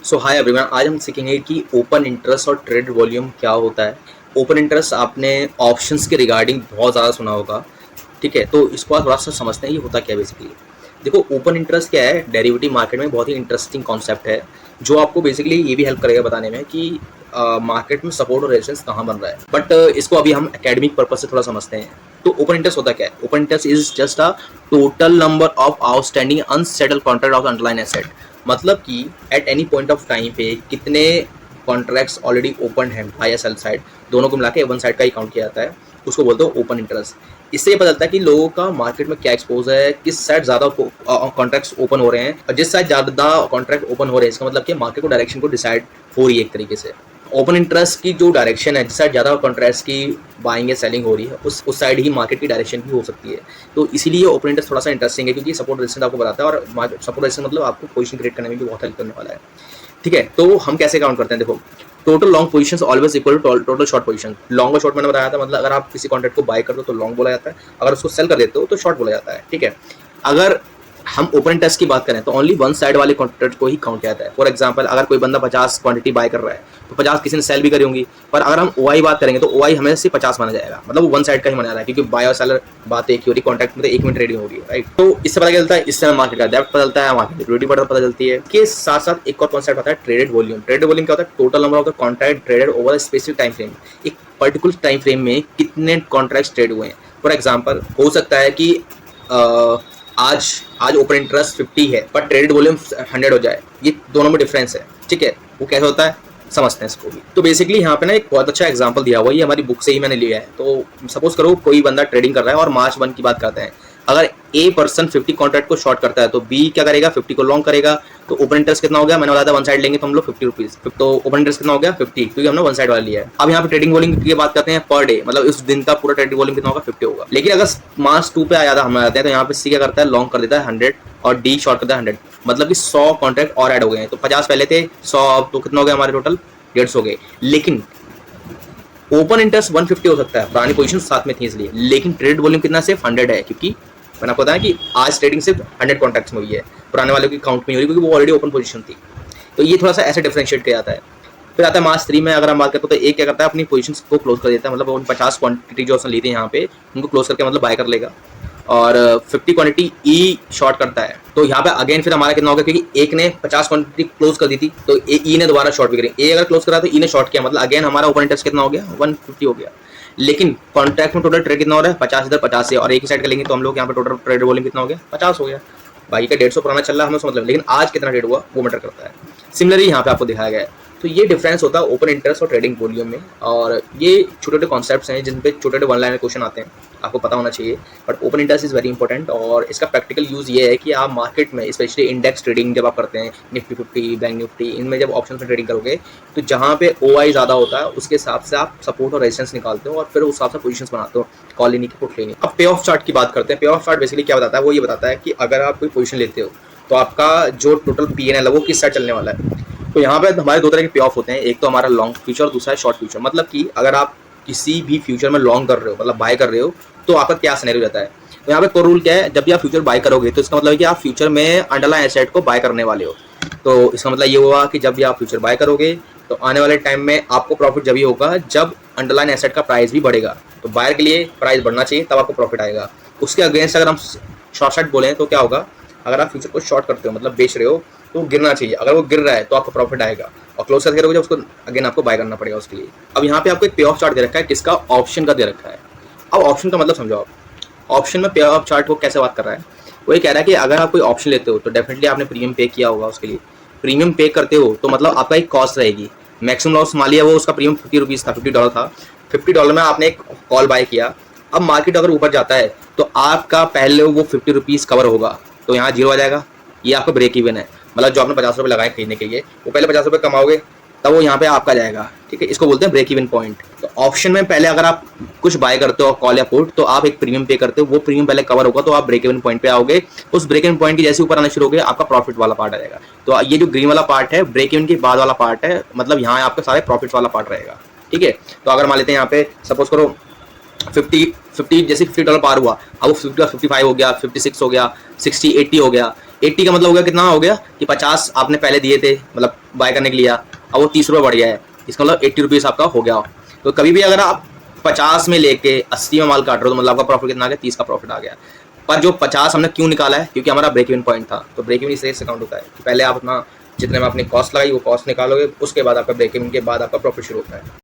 सो hi everyone, आज हम सीखेंगे कि ओपन इंटरेस्ट और ट्रेड वॉल्यूम क्या होता है। ओपन इंटरेस्ट आपने ऑप्शंस के रिगार्डिंग बहुत ज़्यादा सुना होगा, ठीक है। तो इसको आप थोड़ा सा समझते हैं ये होता क्या है बेसिकली। देखो, ओपन इंटरेस्ट क्या है, डेरिवेटिव मार्केट में बहुत ही इंटरेस्टिंग कॉन्सेप्ट है जो आपको बेसिकली ये भी हेल्प करेगा बताने में कि मार्केट में सपोर्ट और रेजिस्टेंस कहाँ बन रहा है। बट इसको अभी हम एकेडमिक पर्पज से थोड़ा समझते हैं। तो ओपन इंटरेस्ट होता क्या है? Open interest is just a total number of outstanding unsettle contract of underline asset. मतलब कि at any point of time पे कितने कॉन्ट्रैक्ट्स ऑलरेडी ओपन हैं बाय या सेल साइड, दोनों को मिला के वन साइड का ही काउंट किया जाता है, उसको बोलते हैं ओपन इंटरेस्ट। इससे ये पता चलता है कि लोगों का मार्केट में क्या एक्सपोज है, किस साइड ज़्यादा कॉन्ट्रैक्ट्स ओपन हो रहे हैं, और जिस साइड ज़्यादा कॉन्ट्रैक्ट ओपन हो रहे हैं इसका मतलब कि मार्केट को डायरेक्शन को डिसाइड हो रही है एक तरीके से। ओपन इंटरेस्ट की जो डायरेक्शन है, जिस साइड ज़्यादा कॉन्ट्रैक्ट्स की बाइंग या सेलिंग हो रही है, उस साइड ही मार्केट की डायरेक्शन भी हो सकती है। तो इसीलिए ओपन इंटरेस्ट थोड़ा सा इंटरेस्टिंग है, क्योंकि सपोर्ट रेजिस्टेंस आपको बताता है, और सपोर्ट रेजिस्टेंस मतलब आपको पोजीशन क्रिएट करने में भी बहुत हेल्प करने वाला है, ठीक है। तो हम कैसे काउंट करते हैं? देखो, total long positions always equal to total short position. Long और शॉर्ट मैंने बताया था, मतलब अगर आप किसी कॉन्ट्रैक्ट को बाय करते हो तो लॉन्ग बोला जाता है, अगर उसको सेल कर देते हो तो शॉर्ट बोला जाता है, ठीक है। अगर हम ओपन इंटरेस्ट की बात करें तो ओनली वन साइड वाले कॉन्ट्रैक्ट को ही काउंट किया जाता है। फॉर एग्जांपल, अगर कोई बंदा 50 क्वांटिटी बाय कर रहा है तो 50 किसी ने सेल भी करी होंगी, पर अगर हम ओआई बात करेंगे तो ओआई हमें से 50 माना जाएगा, मतलब वो वन साइड का ही माना जा रहा है, क्योंकि बाय और सेलर बात एक ही हो रही, कॉन्ट्रैक्ट में तो एक मिनट ट्रेडिंग हो रही है, राइट। तो इससे पता चलता है, इससे मार्केट का डेप्थ पता चलता है, मार्केट लिक्विडिटी पता चलती है। के साथ साथ एक और कॉन्सेप्ट आता है ट्रेडेड वॉल्यूम। ट्रेडेड वॉल्यूम क्या होता है? Total number of the contract traded over specific time frame. एक पर्टिकुलर टाइम फ्रेम में कितने कॉन्ट्रैक्ट ट्रेड हुए हैं। फॉर एग्जाम्पल, हो सकता है कि आज ओपन इंटरेस्ट 50 है पर ट्रेडेड वॉल्यूम 100 हो जाए, ये दोनों में डिफरेंस है, ठीक है। वो कैसे होता है समझते हैं इसको भी। तो बेसिकली यहाँ पे ना एक बहुत अच्छा एग्जांपल दिया हुआ है, ये हमारी बुक से ही मैंने लिया है। तो सपोज करो कोई बंदा ट्रेडिंग कर रहा है और मार्च 1 की बात करते हैं। अगर ए पर्सन 50 कॉन्ट्रैक्ट को शॉर्ट करता है तो बी क्या करेगा? 50 को लॉन्ग करेगा। तो ओपन इंटरेस्ट कितना हो गया? मैंने बताया था वन साइड लेंगे तो हम लोग 50 रुपीज, तो ओपन इंटरेस्ट कितना हो गया? 50, क्योंकि हमने वन साइड वाला लिया है। अब यहाँ पे ट्रेडिंग वॉल्यूम की बात करते हैं पर डे, मतलब इस दिन का पूरा ट्रेडिंग वॉल्यूम कितना होगा? 50 होगा। लेकिन अगर मार्च 2 पे आ जाता हम आते हैं तो यहाँ पे सी क्या करता है? लॉन्ग कर देता है 100 और डी शॉर्ट करता है 100, मतलब कि 100 कॉन्ट्रैक्ट और ऐड हो गए हैं। तो 50 पहले थे, 100 अब तो कितना हो गया हमारे टोटल? 150 हो गए। लेकिन ओपन इंटरेस्ट 150 हो सकता है, पुरानी पोजीशन साथ में थी इसलिए, लेकिन ट्रेड वॉल्यूम कितना? सिर्फ 100 है, क्योंकि मैंने आपको बताया कि आज ट्रेडिंग सिर्फ 100 कॉन्ट्रैक्ट्स में हुई है, पुराने वालों की काउंट में हुई, क्योंकि वो ऑलरेडी ओपन पोजीशन थी। तो ये थोड़ा सा ऐसे डिफरेंशिएट किया जाता है। फिर आता है मार्च 3 में, अगर हम बात करते हैं तो एक क्या करता है? अपनी पोजीशन को क्लोज कर देता है, मतलब उन 50 क्वांटिटी जो उसने ली थी यहाँ पे उनको क्लोज करके मतलब बाय कर लेगा, और 50 क्वांटिटी ई शॉर्ट करता है। तो यहाँ पे अगेन फिर हमारा कितना होगा? क्योंकि एक ने 50 क्वांटिटी क्लोज कर दी थी तो ई ने दोबारा शॉर्ट भी करी, ए अगर क्लोज करा तो ई ने शॉर्ट किया, मतलब अगेन हमारा ओपन इंटरेस्ट कितना हो गया? 150 हो गया। लेकिन कॉन्ट्रैक्ट में टोटल ट्रेड कितना हो रहा है? 50 इधर 50 से, और एक ही साइड का लेंगे तो हम लोग यहाँ पे टोटल ट्रेड वॉल्यूम कितना हो गया? 50 हो गया। बाकी का 150 पुराना चल रहा है हमें मतलब, लेकिन आज कितना ट्रेड हुआ वो मैटर करता है। सिमिलरली यहाँ पे आपको दिखाया गया है। तो ये डिफरेंस होता है ओपन इंटरेस्ट और ट्रेडिंग वॉल्यूम में, और ये छोटे छोटे कॉन्सेप्ट्स हैं जिन पे छोटे छोटे वन लाइन क्वेश्चन आते हैं, आपको पता होना चाहिए। But open interest is very important, और इसका प्रैक्टिकल यूज़ ये है कि आप मार्केट में स्पेशली इंडेक्स ट्रेडिंग जब आप करते हैं, निफ्टी 50, बैंक निफ्टी, इनमें जब ऑप्शन में ट्रेडिंग करोगे तो जहाँ पे ओआई ज़्यादा होता है उसके हिसाब से आप सपोर्ट और रेजिस्टेंस निकालते हो और फिर उस हिसाब से पोजीशंस बनाते हो, कॉल लेने की, पुट लेने की। अब पे ऑफ चार्ट की बात करते हैं। पे ऑफ चार्ट बेसिकली क्या बताता है? वो ये बताता है कि अगर आप कोई पोजीशन लेते हो तो आपका जो टोटल पीएनएल है वो किस साइड चलने वाला है। तो यहाँ पे हमारे दो तरह के पे ऑफ होते हैं, एक तो हमारा लॉन्ग फ्यूचर और दूसरा है शॉर्ट फ्यूचर। मतलब कि अगर आप किसी भी फ्यूचर में लॉन्ग कर रहे हो, मतलब बाय कर रहे हो, तो आपका क्या सिनेरियो रहता है। तो यहाँ पे कोर रूल क्या है? जब भी आप फ्यूचर बाय करोगे तो इसका मतलब है कि आप फ्यूचर में अंडरलाइन एसेट को बाय करने वाले हो। तो इसका मतलब ये हुआ कि जब भी आप फ्यूचर बाय करोगे तो आने वाले टाइम में आपको प्रॉफिट जब ही होगा जब अंडरलाइन एसेट का प्राइस भी बढ़ेगा। तो बायर के लिए प्राइस बढ़ना चाहिए तब आपको प्रॉफिट आएगा। उसके अगेंस्ट अगर हम शॉर्ट शॉर्ट बोलें तो क्या होगा? अगर आप फ्यूचर को शॉर्ट करते हो, मतलब बेच रहे हो, तो गिरना चाहिए। अगर वो गिर रहा है तो आपको प्रॉफिट आएगा, और क्लोज करके करोगे जब उसको अगेन आपको बाय करना पड़ेगा उसके लिए। अब यहाँ पे आपको एक पे ऑफ चार्ट दे रखा है, किसका? ऑप्शन का दे रखा है। अब ऑप्शन का मतलब समझो आप। ऑप्शन में पे ऑफ चार्ट को कैसे बात कर रहा है? वो ये कह रहा है कि अगर आप कोई ऑप्शन लेते हो तो डेफिनेटली आपने प्रीमियम पे किया होगा उसके लिए। प्रीमियम पे करते हो तो मतलब आपका एक कॉस्ट रहेगी। मैक्सिमम लॉस मान लिया वो उसका प्रीमियम $50 था, $50 था। $50 में आपने एक कॉल बाय किया। अब मार्केट अगर ऊपर जाता है तो आपका पहले वो $50 कवर होगा, तो यहाँ जीरो आ जाएगा। ये आपका ब्रेक इवन है, मतलब जो आपने ₹50 लगाए खरीदने के लिए, वो पहले ₹50 कमाओगे तब वो यहाँ पे आपका जाएगा, ठीक है। इसको बोलते हैं ब्रेक इवन पॉइंट। तो ऑप्शन में पहले अगर आप कुछ बाय करते हो कॉल या पुट, तो आप एक प्रीमियम पे करते हो, वो प्रीमियम पहले कवर होगा तो आप ब्रेक इवन पॉइंट पे आओगे। उस ब्रेक इवन पॉइंट की जैसे ऊपर आना शुरू हो गया आपका प्रॉफिट वाला पार्ट आ जाएगा। तो ये जो ग्रीन वाला पार्ट है ब्रेक इवन के बाद वाला पार्ट है, मतलब यहाँ आपका सारे प्रॉफिट वाला पार्ट रहेगा, ठीक है। तो अगर मान लेते हैं यहाँ पे सपोज करो 50 जैसे $50 पार हुआ, अब वो 50 55 हो गया, 56 हो गया, 60 80 हो गया। 80 का मतलब हो गया कितना हो गया कि 50 आपने पहले दिए थे मतलब बाय करने के लिए, अब वो 30 रुपये बढ़ गया है, इसका मतलब 80 रुपीज़ आपका हो गया। तो कभी भी अगर आप 50 में लेके 80 में माल काट रहे हो तो मतलब आपका प्रॉफिट कितना आ गया, 30 का प्रॉफिट आ गया। पर जो 50 हमने क्यों निकाला है, क्योंकि हमारा ब्रेक इवन पॉइंट था। तो ब्रेक इवन इस तरह से काउंट होता है कि पहले आप अपना जितने में अपनी कॉस्ट लगाई वो कॉस्ट निकालोगे, उसके बाद आपका ब्रेक इवन के बाद आपका प्रॉफिट शुरू होता है।